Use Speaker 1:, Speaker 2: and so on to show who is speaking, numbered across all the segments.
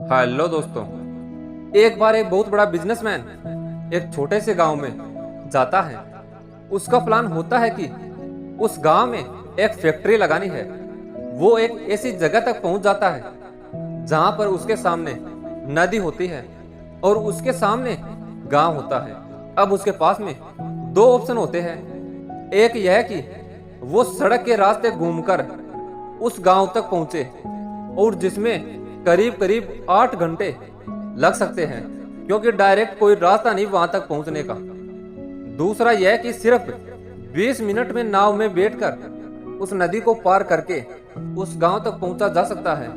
Speaker 1: Hello दोस्तों। एक बार एक बहुत बड़ा बिजनेसमैन एक छोटे से गांव में जाता है। उसका प्लान होता है कि उस गांव में एक फैक्ट्री लगानी है। वो एक ऐसी जगह तक पहुंच जाता है जहां पर उसके सामने नदी होती है और उसके सामने गांव होता है। अब उसके पास में दो ऑप्शन होते हैं। एक यह कि वो सड़क के रास्ते घूमकर उस गांव तक पहुंचे और जिसमें करीब करीब 8 घंटे लग सकते हैं, क्योंकि डायरेक्ट कोई रास्ता नहीं वहां तक पहुंचने का। दूसरा यह कि सिर्फ 20 मिनट में नाव में बैठकर उस नदी को पार करके उस गांव तक पहुंचा जा सकता है।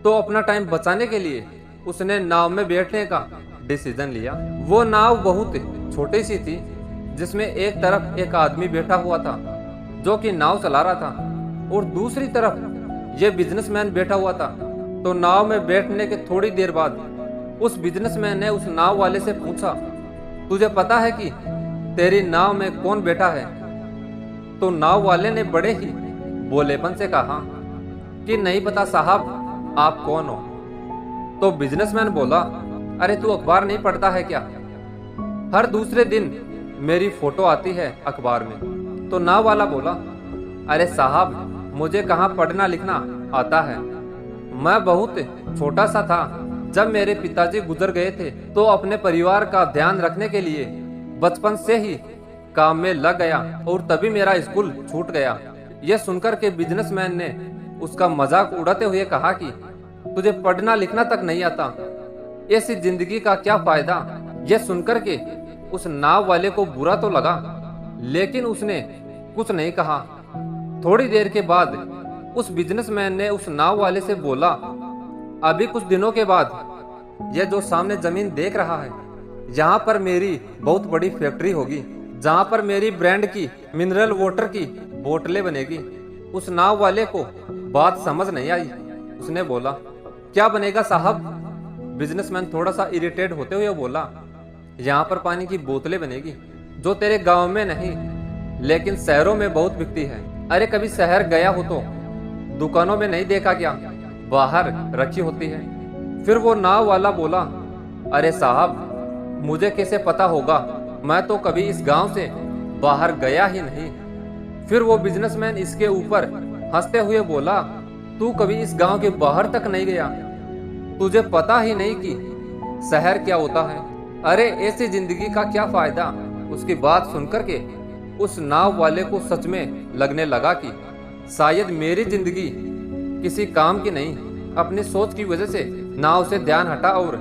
Speaker 1: तो अपना टाइम बचाने के लिए उसने नाव में बैठने का डिसीजन लिया। वो नाव बहुत छोटी सी थी, जिसमें एक तरफ एक आदमी बैठा हुआ था जो कि नाव चला रहा था और दूसरी तरफ यह बिजनेसमैन बैठा हुआ था। तो नाव में बैठने के थोड़ी देर बाद उस बिजनेसमैन ने उस नाव वाले से पूछा, तुझे पता है कि तेरी नाव में कौन बैठा है? तो नाव वाले ने बड़े ही भोलेपन से कहा कि नहीं पता साहब, आप कौन हो? तो बिजनेसमैन बोला, अरे तू अखबार नहीं पढ़ता है क्या? हर दूसरे दिन मेरी फोटो आती है अखबार में। तो नाव वाला बोला, अरे साहब, मुझे कहाँ पढ़ना लिखना आता है। मैं बहुत छोटा सा था जब मेरे पिताजी गुजर गए थे, तो अपने परिवार का ध्यान रखने के लिए बचपन से ही काम में लग गया और तभी मेरा स्कूल छूट गया। यह सुनकर के बिजनेसमैन ने उसका मजाक उड़ाते हुए कहा कि तुझे पढ़ना लिखना तक नहीं आता, ऐसी जिंदगी का क्या फायदा? यह सुनकर के उस नाव वाले को बुरा तो लगा, लेकिन उसने कुछ नहीं कहा। थोड़ी देर के बाद उस बिजनेसमैन ने उस नाव वाले से बोला, अभी कुछ दिनों के बाद यह जो सामने जमीन देख रहा है, यहाँ पर मेरी बहुत बड़ी फैक्ट्री होगी, जहाँ पर मेरी ब्रांड की मिनरल वाटर की बोतलें बनेगी। उस नाव वाले को बात समझ नहीं आई। उसने बोला, क्या बनेगा साहब? बिजनेसमैन थोड़ा सा इरिटेट होते हुए बोला, यहाँ पर पानी की बोतलें बनेगी, जो तेरे गांव में नहीं लेकिन शहरों में बहुत बिकती है। अरे कभी शहर गया हो तो दुकानों में नहीं देखा क्या? बाहर रखी होती है। फिर वो नाव वाला बोला, अरे साहब, मुझे कैसे पता होगा? मैं तो कभी इस गांव से बाहर गया ही नहीं। फिर वो बिजनेसमैन इसके ऊपर हंसते हुए बोला, तू कभी इस गांव के बाहर तक नहीं गया, तुझे पता ही नहीं कि शहर क्या होता है। अरे ऐसी जिंदगी का क्या फायदा? उसकी बात सुनकर के उस नाव वाले को सच में लगने लगा कि शायद मेरी जिंदगी किसी काम की नहीं। अपनी सोच की वजह से नाव से ध्यान हटा और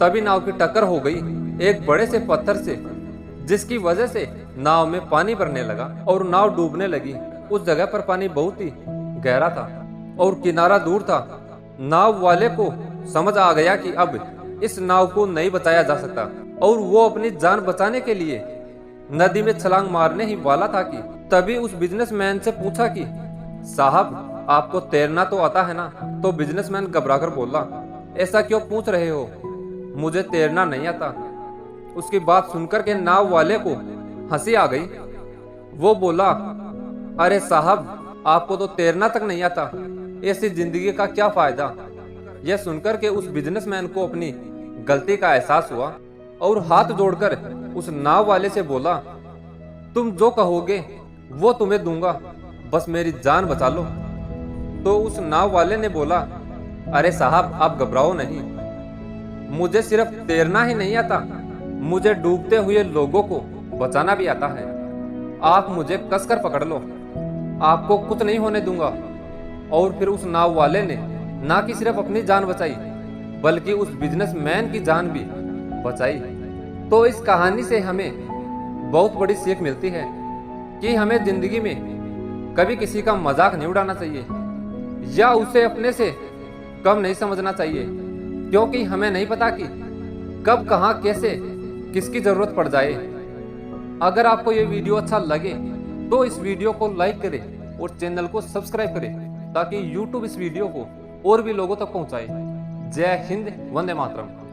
Speaker 1: तभी नाव की टक्कर हो गई एक बड़े से पत्थर से, जिसकी वजह से नाव में पानी भरने लगा और नाव डूबने लगी। उस जगह पर पानी बहुत ही गहरा था और किनारा दूर था। नाव वाले को समझ आ गया कि अब इस नाव को नहीं बचाया जा सकता और वो अपनी जान बचाने के लिए नदी में छलांग मारने ही वाला था कि तभी उस बिजनेसमैन से पूछा कि साहब, आपको तैरना तो आता है ना? तो बिजनेसमैन घबराकर बोला, ऐसा क्यों पूछ रहे हो? मुझे तैरना नहीं आता। उसकी बात सुनकर के नाव वाले को हंसी आ गई। वो बोला, अरे साहब, आपको तो तैरना तक नहीं आता, ऐसी जिंदगी का क्या फायदा? यह सुनकर के उस बिजनेसमैन को अपनी गलती का एहसास हुआ और हाथ जोड़कर उस नाव वाले से बोला, तुम जो कहोगे वो तुम्हें दूंगा, बस मेरी जान बचा लो। तो उस नाव वाले ने बोला, अरे साहब, आप घबराओ नहीं, मुझे सिर्फ तैरना ही नहीं आता, मुझे डूबते हुए लोगों को बचाना भी आता है। आप मुझे कसकर पकड़ लो, आपको कुछ नहीं होने दूंगा। और फिर उस नाव वाले ने ना कि सिर्फ अपनी जान बचाई, बल्कि उस बिजनेसमैन की जान भी बचाई। तो इस कहानी से हमें बहुत बड़ी सीख मिलती है कि हमें जिंदगी में कभी किसी का मजाक नहीं उड़ाना चाहिए या उसे अपने से कम नहीं समझना चाहिए, क्योंकि हमें नहीं पता कि कब कहां कैसे किसकी जरूरत पड़ जाए। अगर आपको ये वीडियो अच्छा लगे तो इस वीडियो को लाइक करें और चैनल को सब्सक्राइब करें, ताकि यूट्यूब इस वीडियो को और भी लोगों तक पहुंचाए। जय हिंद, वंदे मातरम।